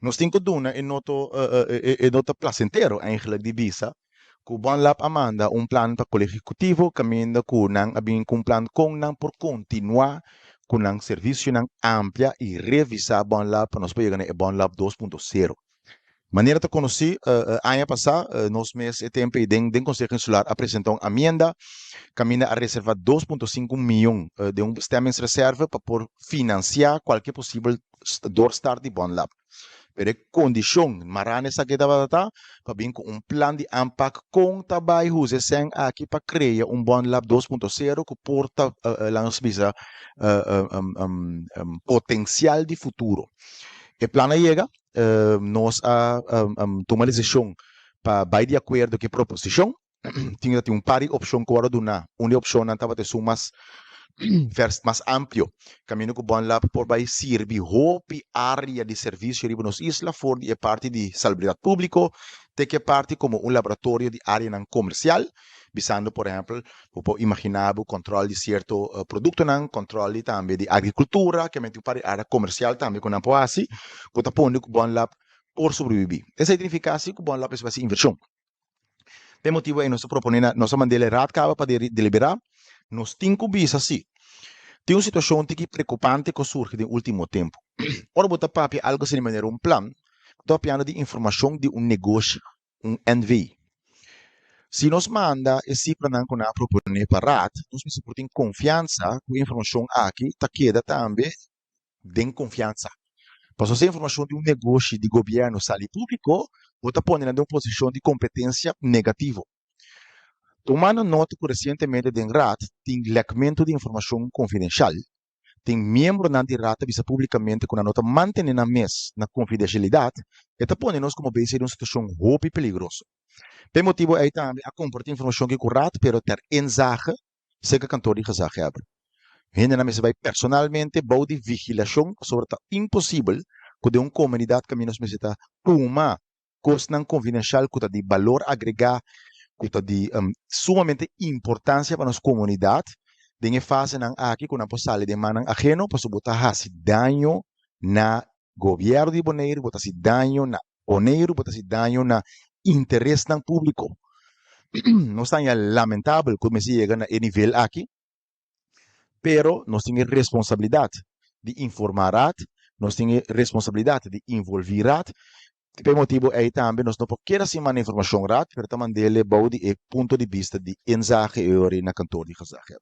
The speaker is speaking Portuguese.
Nós temos que doen é nota placentero eigenlijk die visa. Ku bon lap amanda un plan pa collegio executivo caminda ku nang abing kung plan kong nang por continuar con nang servicio nang amplia y revisar bon lap para nós pegar e bon lap 2.0. Maneira te conheci, ano passado, nos meses de tempo e den Conselho Insular apresentou uma emenda, caminha a reservar 2,5 milhões de um reserva para por financiar qualquer possível doorstart de Bon Lab. Pero condição, marane sa kita batata, para vir com plan de impact com tabay huse sen aqui para criar Bon Lab 2.0 que porta lançar potencial de futuro. O plano chega, nós tomamos a decisão para vai de acordo com a proposição. Tinha par de opções que agora dona. Uma opção não estava de mais amplo. Caminho que bom lá por vai servir hopi área de serviço riba nos isla for de parte de salubridade público, tem que parte como laboratório de área não comercial, visando, por exemplo, imaginar o controle de certo produto, controle também de agricultura, que é para área comercial também, com a poasi, que está pondo que bom lá por sobreviver. Essa significa que bom lá é uma inversão. Tem motivo aí nós proponemos, nós mandamos ratcava para deliberar, nós temos que ver assim. Tem uma situação que preocupante que surge no último tempo. Ora, botar papi algo sem maneira plan, estou piano de informação de negócio, NV. Se nós manda esse plano que nós proponemos para rat, nós precisamos confiança com a informação aqui, está queda também, tem confiança. Para essa informação de negócio de governo sali público, você pode em uma posição de competência negativa. Tomando nota que recentemente den RAT tem lequimento de informação confidencial, tem membro da RAT avisa publicamente que a nota mantém na mesa na confidencialidade, e está pondo nós como base de uma situação roupa e perigosa. Por motivo aí também a compartilhar informação que é correta, pero ter enzage, se que cantor de gezag hebben. Gente na mesa vai personalmente bouw de vigilação sobre o impossível que de uma comunidade que nós necessita uma coisa confidencial que de valor agregado que de sumamente importância para nossa comunidade, de fase não aqui com a possibilidade de manan ajeno para botar se dano na governo de Bonaire, botar se dano na Bonaire, botar se dano na interesse não público. Não está lamentável como se chega a nível aqui, pero nós temos responsabilidade de informar, nós temos responsabilidade de envolver. Per motivo aí também nós não podemos semana informação rat, pero também dele baude e ponto de vista de enzage e ori na cantor de gezag.